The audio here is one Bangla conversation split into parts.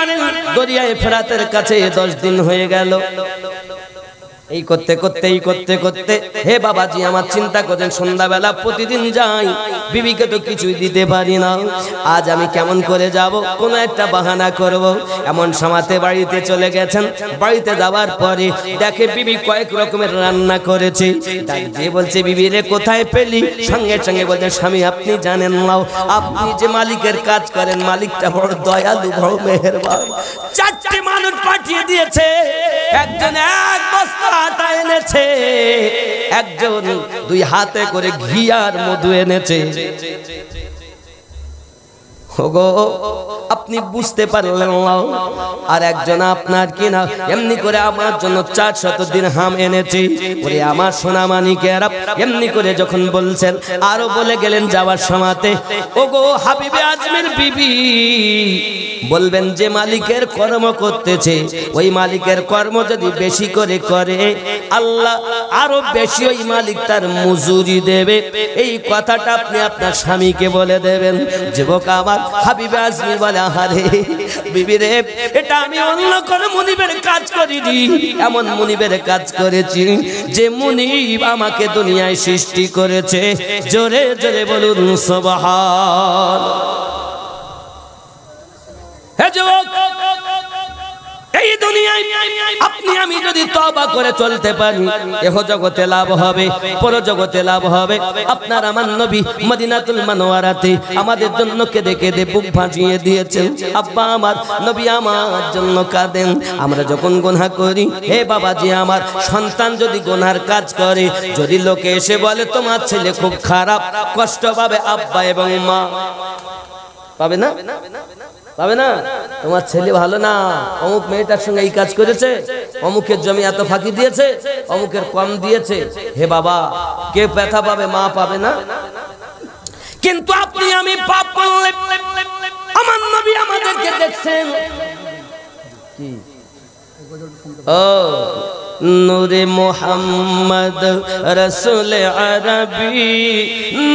করেন দরিয়ায় ফেরাতের কাছে 10 দিন হয়ে গেল। এই করতে করতে হে বাবাজি আমার চিন্তা করেন সন্ধ্যাবেলা প্রতিদিন যাই, বিবিকে তো কিছুই দিতে পারি না, আজ আমি কেমন করে যাব, কোন একটা বাহানা করব। এমন সময়তে বাড়িতে চলে গেছেন। বাড়িতে যাওয়ার পরে দেখে বিবি কয়েক রকমের রান্না করেছে। যে বলছে বিবি রে কোথায় পেলি? সঙ্গে সঙ্গে বলছে স্বামী আপনি জানেন না, আপনি যে মালিকের কাজ করেন মালিকটা বড় দয়ালু, বড় মেহেরবান। 4টে মানুষ পাঠিয়ে দিয়েছে, একজন 1 বস্তা আটা এনেছে, একজন 2 হাতে করে ঘি আর মধু এনেছে। ওগো আপনি বুঝতে পারলেন না। আর একজন আপনার কিনা এমনি করে আমার জন্য 400 দিরহাম এনেছে। ওরে আমার সোনা মানিকেরা, এমনি করে যখন বলছেন আরো বলে গেলেন যাওয়ার সময়তে, ওগো হাবিবে আজমের বিবি বলবেন যে মালিকের কর্ম করতেছে ওই মালিকের কর্ম যদি বেশি করে করে আল্লাহ আরো বেশি ওই মালিক তার মজুরি দেবে। এই কথাটা আপনি আপনার স্বামীকে বলে দেবেন। যুবক আমার হাবিবে আজমি বলে আরে বিবি রে এটা আমি অন্য কোন মুনিবের কাজ করিনি, এমন মুনিবের কাজ করেছি যে মুনিব আমাকে দুনিয়ায় সৃষ্টি করেছে। জোরে জোরে বলুন সুবহান। হে যুবক, এই দুনিয়ায় আপনি আমি যদি তওবা করে চলতে পারি এহ জগতে লাভ হবে, পর জগতে লাভ হবে। আপনার আমার নবী মদিনাতুল মুনাওয়ারাতে আমাদের জন্য কেঁদে কেঁদে বুক ভাঁজিয়ে দিয়েছেন। আব্বা আমার নবী আমার জন্য কাঁদেন। আমরা যখন গুনাহ করি, হে বাবাজি আমার সন্তান যদি গুনার কাজ করে, যদি লোকে এসে বলে তোমার ছেলে খুব খারাপ, কষ্ট পাবে আব্বা এবং মা। পাবে না? পাবে না? তোমার ছেলে ভালো না, অমুক মেয়েটার সঙ্গে এই কাজ করেছে, অমুকের জমি এত ফাঁকি দিয়েছে, অমুকের কম দিয়েছে। হে বাবা, কে ব্যথা পাবে? মা পাবে না? কিন্তু আপনি আমি পাপ করলে আমার নবী আমাদেরকে দেখছেন কি? ও নূরে মোহাম্মদ রসুল আরবি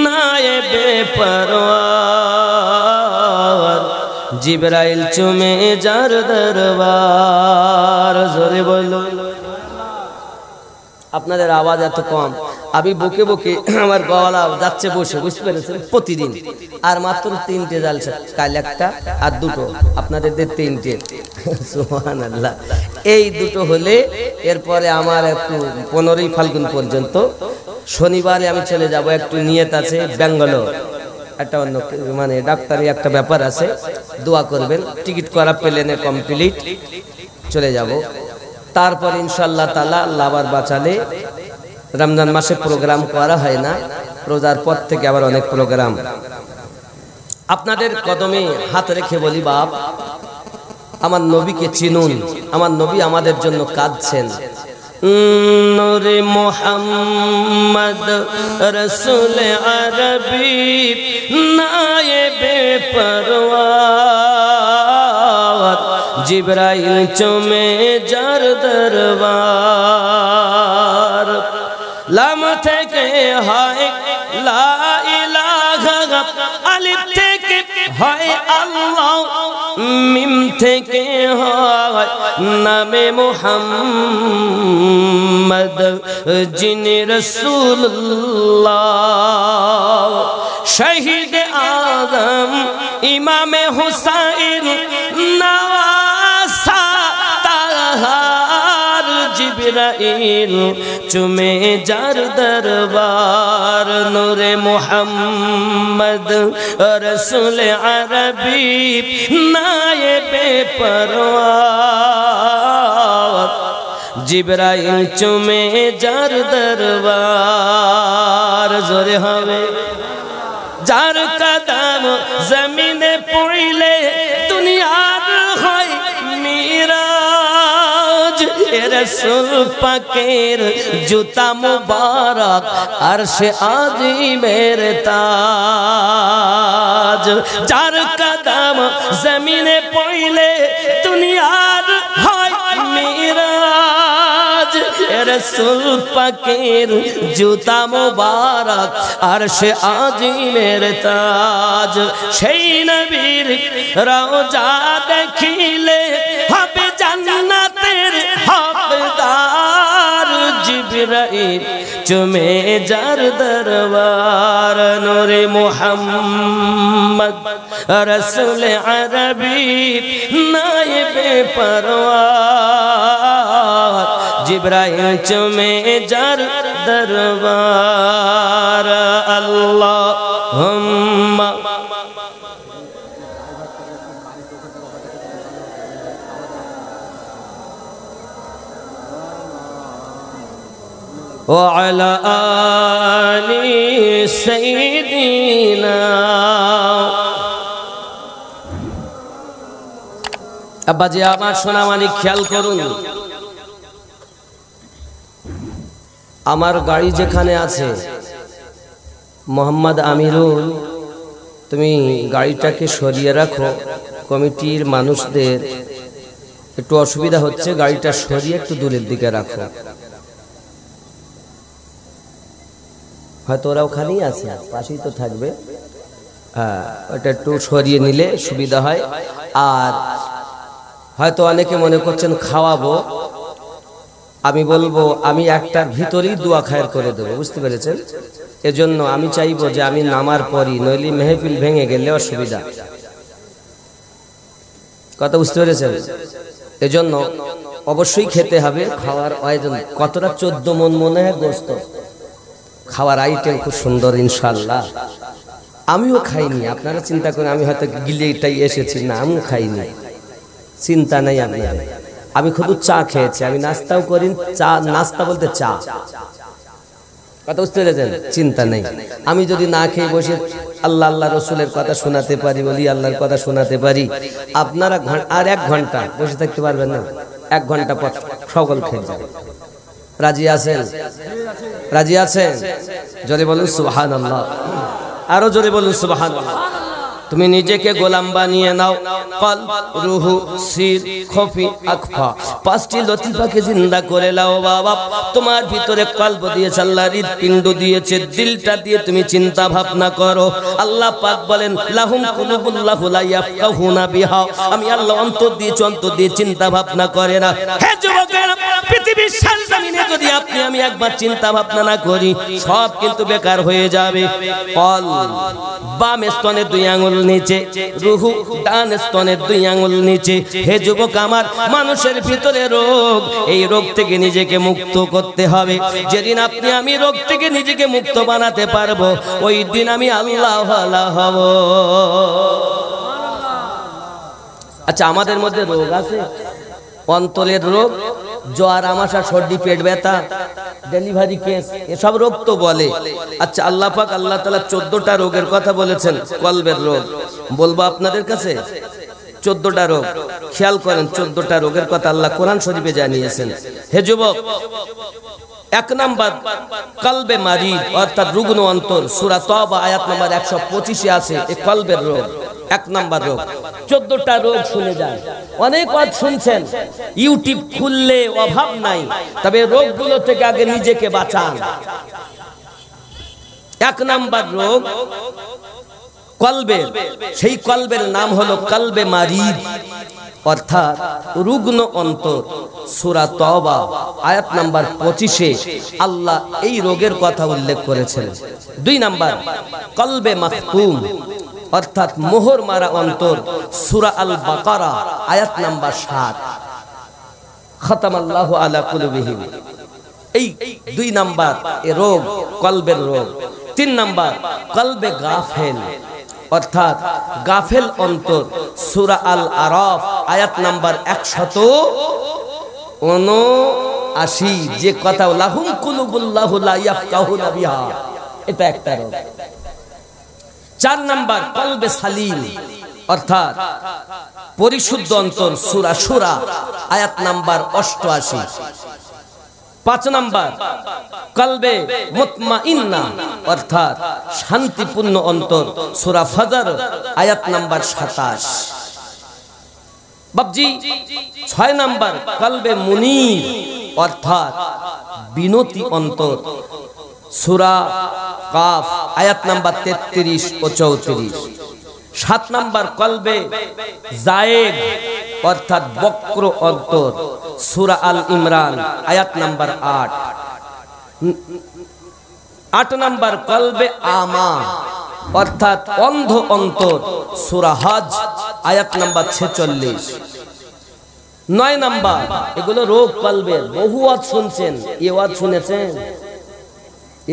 নায়েবে পরওয়ার, জিবরাইল চুমে যার দরবার। জোরে বলো। আপনাদের আওয়াজ এত কম, আমি বকে বকে আমার গলা যাচ্ছে বসে, বুঝতে পেরেছেন? প্রতিদিন আর মাত্র 3টে জালসা, কাল একটা আর 2টো, আপনাদের 3টে। সুবহানাল্লাহ। এই 2টো হলে এরপরে আমার একটু 15ই ফাল্গুন পর্যন্ত শনিবারে আমি চলে যাব, একটু নিয়ত আছে ব্যাঙ্গালোর, একটা অন্য মানে ডাক্তারি একটা ব্যাপার আছে, দোয়া করবেন। টিকিট করা প্লেনে কমপ্লিট, চলে যাব। তারপর ইনশাআল্লাহ তাআলা আল্লাহ আবার বাঁচালে রমজান মাসে প্রোগ্রাম করা হয় না, রোজার পর থেকে আবার অনেক প্রোগ্রাম। আপনাদের কদমে হাত রেখে বলি বাপ, আমার নবীকে চিনুন। আমার নবী আমাদের জন্য কাঁদছেন। নূরে মোহাম্মদ রসুল আরবি নায়েবে পরওয়ার, জিবরাইল চুমে যার দরবার। লাম থেকে হয় লা ইলাহা, আলিফ থেকে হয় আল্লাহ, মিম থেকে হয় নামে মুহাম্মদ যিনি রাসূলুল্লাহ। শহীদ আজম ইমামে হুসাইন নওয়াসা তাহার, জিবরাইল চুমে যার দরবার। নূরে মুহাম্মদ রসুল আরবি নায়েবে পরওয়ার, জিবরাইল চুমে যার দরবার। জোরে হবে। যার কদম জমিনে পড়িলে দুনিয়ার হয় মিরাজ, রাসূল পাকের জুতা মুবারক আরশে আজিমের তাজ। যার কদম জমিনে পড়িলে দুনিয়ার হয় মিরাজ, রাসূল পাকের জুতা মুবারক আরশে আজিমের তাজ। সেই নবীর রওজা দেখিলে জিবরাইল চুমে যার দরবার নূরে মুহাম্মদ রসুল আরবি নায়েবে পরওয়ার জিবরাইল চুমে যার দরবার আল্লাহুম্মা وعلى آل سيدنا আব্বাজি আমার সোনা মানিক খেয়াল করুন আমার গাড়ি যেখানে আছে মোহাম্মদ আমিরুল তুমি গাড়িটাকে সরিয়ে রাখো কমিটির মানুষদের একটু অসুবিধা হচ্ছে গাড়িটা সরিয়ে একটু দূরের দিকে রাখো হয়তো ওরা ওখানেই আছে পাশেই তো থাকবে হ্যাঁ ওটা একটু সরিয়ে নিলে সুবিধা হয় আর হয়তো অনেকে মনে করছেন খাওয়াবো আমি বলবো আমি একটার ভিতরেই দোয়া খায়ের করে দেবো বুঝতে পেরেছেন এজন্য আমি চাইবো যে আমি নামার পরই নইলে মেহফিল ভেঙে গেলে অসুবিধা কথা বুঝতে পেরেছেন এজন্য অবশ্যই খেতে হবে খাওয়ার আয়োজন কতটা 14 মন মনে হয় গোশত খাওয়ার আইটেম খুব সুন্দর ইনশাআল্লাহ আমিও খাইনি আপনারা চিন্তা করেন আমি হয়তো গিলেটাই এসেছি না আমিও খাইনি চিন্তা নাই আপনাদের আমি শুধু চা খেয়েছি আমি নাস্তাও করি চা নাস্তা বলতে চা কথা বুঝতে পেরেছেন চিন্তা নেই আমি যদি না খেয়ে বসে আল্লাহ আল্লাহ রসুলের কথা শোনাতে পারি বলি আল্লাহর কথা শোনাতে পারি আপনারা আর 1 ঘন্টা বসে থাকতে পারবেন না 1 ঘন্টা পর সকল খেয়ে যাবে রাজি আছেন রাজি আছেন জোরে বলুন সুবহানাল্লাহ আরো জোরে বলুন সুবহানাল্লাহ তুমি নিজেকে গোলাম বানিয়ে নাও কলব রূহ সির খফি আকফা 5টি লতিফাকে জিন্দা করে নাও বাবা তোমার ভিতরে কলব দিয়েছে আল্লাহ হৃদপিণ্ড দিয়েছে দিলটা দিয়ে তুমি চিন্তা ভাবনা করো আল্লাহ পাক বলেন লাহুম কুলুবুল্লাহু লা ইয়াফকাহুনা বিহা আমি আল্লাহ অন্তর দিয়ে চিন্তা ভাবনা করে না হে যুবকেরা পৃথিবীর সরজমিনে যদি আপনি আমি একবার চিন্তা ভাবনা না করি সব কিন্তু বেকার হয়ে যাবে কল বাম স্তনের 2 আঙ্গুল নিচে রূহ ডান স্তনের 2 আঙ্গুল নিচে হে যুবক আমার মানুষের ভিতরে রোগ এই রোগ থেকে নিজেকে মুক্ত করতে হবে যেদিন আপনি আমি রোগ থেকে নিজেকে মুক্ত বানাতে পারবো ওই দিন আমি আল্লাহ ওয়ালা হব আচ্ছা আমাদের মধ্যে রোগ আছে অন্তরের রোগ জ্বর আমাশা সর্দি পেট ব্যথা ডেলিভারি কেস এসব রোগ তো বলে আচ্ছা আল্লাহ পাক আল্লাহ তাআলা 14টা রোগের কথা বলেছেন কলবের রোগ বলবো আপনাদের কাছে 14টা রোগ খেয়াল করেন 14টা রোগের কথা আল্লাহ কোরআন শরীফে জানিয়েছেন হে যুবক 1 নাম্বার কলবে মারিদ অর্থাৎ রুগ্ন অন্তর সূরা তওবা আয়াত নাম্বার 125 এ আছে এই কলবের রোগ 1 নাম্বার রোগ 14টা রোগ শুনে যান অনেক কথা শুনছেন ইউটিউব খুললে অভাব নাই তবে রোগগুলো থেকে আগে নিজেকে বাঁচান 1 নাম্বার রোগ কলবের সেই কলবের নাম হলো কলবে মারিদ অর্থাৎ রুগ্ন অন্তর সূরা তওবা আয়াত নাম্বার 25 এ আল্লাহ এই রোগের কথা উল্লেখ করেছেন 2 নাম্বার কলবে মাখতুম অর্থাৎ মোহর মারা অন্তর সূরা আল বাকারা আয়াত নাম্বার 7 খতামাল্লাহু আলা কুলুবিহিম এই 2 নাম্বার এই রোগ কলবের রোগ 3 নাম্বার কলবে গাফেল অর্থাৎ গাফেল অন্তর সূরা আল আরাফ আয়াত নাম্বার 179 যে কথা লাহুম কুলুবুল্লাহু লা ইয়াফকাহুনা বিহা এটা একটা রোগ 4 নাম্বার কলবে সালিম অর্থাৎ পরিশুদ্ধ অন্তর সূরা শুরা আয়াত নাম্বার 88 5 নাম্বার কলবে মুতমাইন্না অর্থাৎ শান্তিপূর্ণ অন্তর সূরা ফজর আয়াত নাম্বার 27 বাবজি 6 নাম্বার কলবে মুনির অর্থাৎ বিনতি অন্তর সূরা কাফ আয়াত নাম্বার 33 ও 34 7 নাম্বার কলবে জায়েগ অর্থাৎ বক্র অন্তর সূরা আল ইমরান আয়াত নাম্বার 8 8 নাম্বার কলবে আমা অর্থাৎ অন্ধ অন্তর, সূরা হজ আয়াত নাম্বার 46। 9 নাম্বার, এগুলো রোগ কলবের, বহু ওয়াজ শুনছেন, এই ওয়াজ শুনেছেন?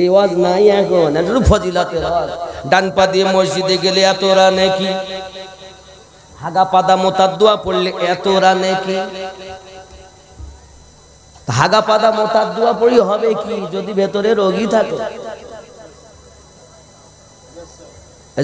এই ওয়াজ নাই এখন, এটা ফজিলতের ওয়াজ। ডান পা দিয়ে মসজিদে গেলে এত নেকি, হাগা পাদা মোতার দোয়া পড়লে এত নেকি। হাগা পাদা মোতার দোয়া পড়ি হবে কি যদি ভেতরে রোগী থাকে?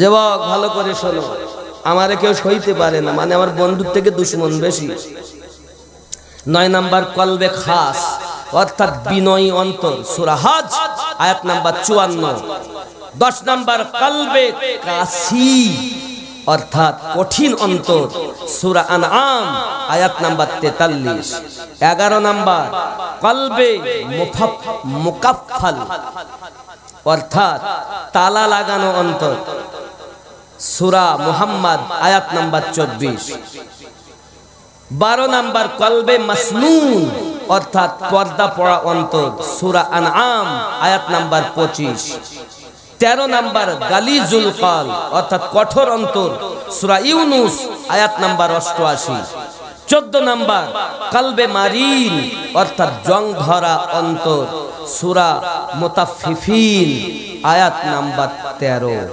যুবক ভালো করে শোনো, আমারে কেউ সইতে পারে না, মানে আমার বন্ধুর থেকে দুশ্মন বেশি। 9 নাম্বার কলবে খাস অর্থাৎ বিনয়ী অন্তর, সূরা হজ আয়াত নাম্বার 54। 10 নাম্বার কলবে কাসি অর্থাৎ কঠিন অন্তর, সূরা আনআম আয়াত নাম্বার 43। 11 নাম্বার কলবে মুকাফফাল অর্থাৎ তালা লাগানো অন্তর, সূরা মুহাম্মদ আয়াত নাম্বার 24। 12 নাম্বার কলবে মাসনুন অর্থাৎ পর্দা পড়া অন্তর, সূরা আনআম আয়াত নাম্বার 25। 13 নাম্বার গালিজুল কল অর্থাৎ কঠোর অন্তর, সূরা ইউনুস আয়াত নাম্বার 88। 14 নাম্বার কলবে মারিন অর্থাৎ জং ধরা অন্তর, সূরা মুতাফফিফিন আয়াত নাম্বার 13।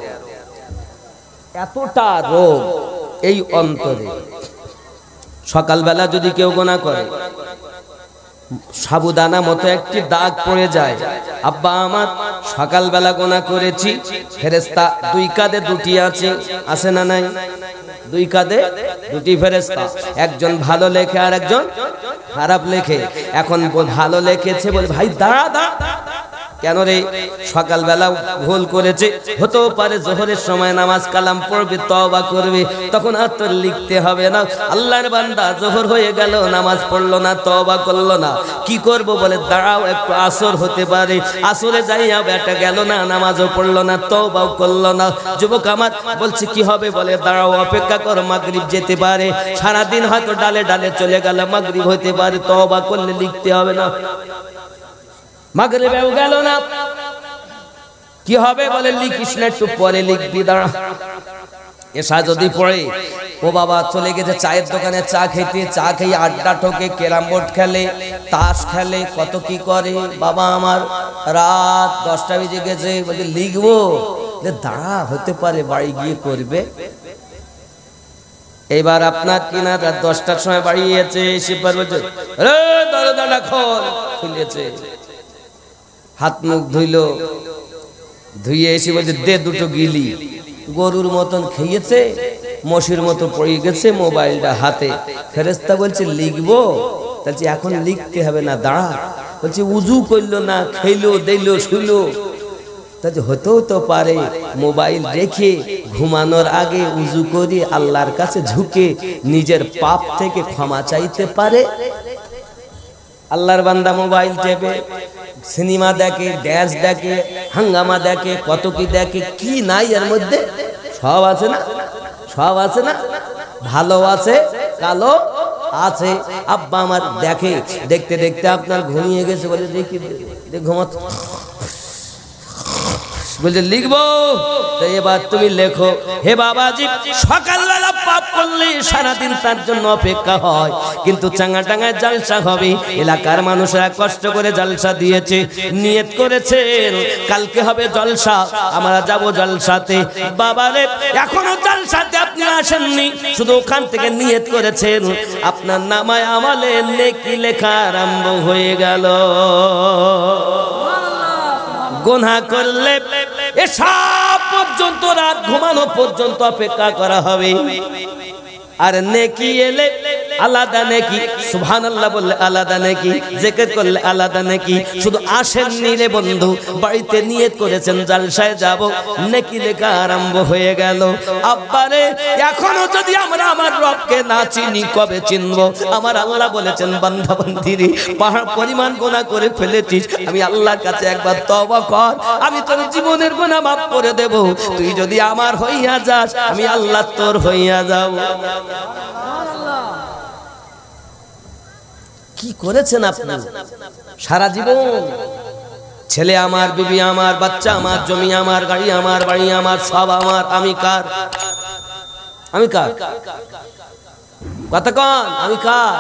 এতটা রোগ এই অন্তরে। সকালবেলা যদি কেউ গোনা করে, সাবুদানা মতো একটি দাগ পড়ে যায়, আব্বা আমার সকালবেলা গোনা করেছি, ফেরেশতা 2 কাঁধে 2টি আছে না নাই? 2 কাঁধে 2টি ফেরেশতা, একজন ভালো লেখে আর একজন খারাপ লেখে। এখন ভালো লিখেছে বলে ভাই দাঁড়া, কেন রে? সকালবেলা ভুল করেছে, হতেও পারে জোহরের সময় নামাজ কালাম পড়বে, তওবা করবে, তখন আর তো লিখতে হবে না। আল্লাহর বান্দা জোহর হয়ে গেল, নামাজ পড়লো না, তওবা করলো না, কি করব বলে দাঁড়াও একটু, আসর হতে পারে, আসরে যাইয়া বেটা গেল না, নামাজও পড়লো না, তওবাও করলো না। যুবক আমার বলছে কি হবে বলে দাঁড়াও, অপেক্ষা কর, মাগরিব যেতে পারে, সারাদিন হয়তো ডালে ডালে চলে গেল, মাগরিব হতে পারে, তওবা করলে লিখতে হবে না। মাগরিবেও গেল না, কি হবে বলে লিখিস না, একটু পরে লিখবি, দাঁড়া। এসা যদি পড়ে, ও বাবা চলে গেছে চায়ের দোকানে চা খেতে, চা খেয়ে আড্ডা ঠোকে, ক্যারাম বোর্ড খেলে, তাস খেলে, কত কি করে। বাবা আমার রাত 10টা বেজে গেছে, বলছে লিখবো, দাঁড়া হতে পারে বাড়ি গিয়ে করবে। এবার আপনার কিনা রাত 10টার সময় বাড়ি এসে এসে বলছে দরজাটা খোল, খুলেছে, হাত মুখ ধুইলো, ধুইয়ে এসে বলছে দে 2টো গিলি। গরুর মতন খেয়েছে, মশির মতো পড়ে গেছে, মোবাইলটা হাতে। ফেরেশতা বলছে লিখবো, বলছে এখন লিখতে হবে না, দাঁড়া। বলছে উজু করলো না, খেলো দিলো শুলো, তাহলে হতেও তো পারে মোবাইল রেখে ঘুমানোর আগে উজু করে আল্লাহর কাছে ঝুঁকে নিজের পাপ থেকে ক্ষমা চাইতে পারে। আল্লাহর বান্দা মোবাইল টেপে সিনেমা দেখে, ড্যান্স দেখে, হাঙ্গামা দেখে, কত কি দেখে, কি নাই এর মধ্যে? সব আছে না, সব আছে না, ভালো আছে, কালো আছে। আব্বা আমার দেখে, দেখতে দেখতে আপনার ঘুমিয়ে গেছে, বলে দেখি ঘুমাত, বলছে লিখবো, এবার তুমি লেখো। হে বাবাজি, সকালবেলা পাপ করলে সারাদিন তার জন্য অপেক্ষা হয়, কিন্তু চাঙ্গা টাঙ্গায় জালসা হবে, এলাকার মানুষরা কষ্ট করে জালসা দিয়েছে, নিয়ত করেছেন কালকে হবে জলসা, আমরা যাব জলসাতে। বাবারে এখনো জলসাতে আপনি আসেননি, শুধু ওখান থেকে নিয়ত করেছেন, আপনার নামায় আমলে নেকি লেখা আরম্ভ হয়ে গেল। গুনাহ করলে এসা পর্যন্ত, রাত ঘুমানো পর্যন্ত অপেক্ষা করা হবে, আর নেকি এলে আলাদা নেকি, সুবহানাল্লাহ বললে আলাদা নেকি, জিকির করলে আলাদা নেকি। শুধু আসেননি রে বন্ধু, বাড়িতে নিয়ত করেছেন জালসায় যাব, নেকি লেখা আরম্ভ হয়ে গেল। আব্বারে এখনো যদি আমরা আমার রবকে না চিনি, কবে চিনবো? আমার আল্লাহ বলেছেন বান্দা বান্দিরে, পাহাড় পরিমাণ গুনাহ করে ফেলেছিস, আমি আল্লাহর কাছে একবার তওবা কর, আমি তোর জীবনের গুনাহ মাফ করে দেব। তুই যদি আমার হইয়া যাস, আমি আল্লাহ তোর হইয়া যাব। কি করেছেন আপনি সারা জীবন? ছেলে আমার, বিবি আমার, বাচ্চা আমার, জমি আমার, গাড়ি আমার, বাড়ি আমার, সব আমার। আমি কার? আমি কার? কথা কন, আমি কার?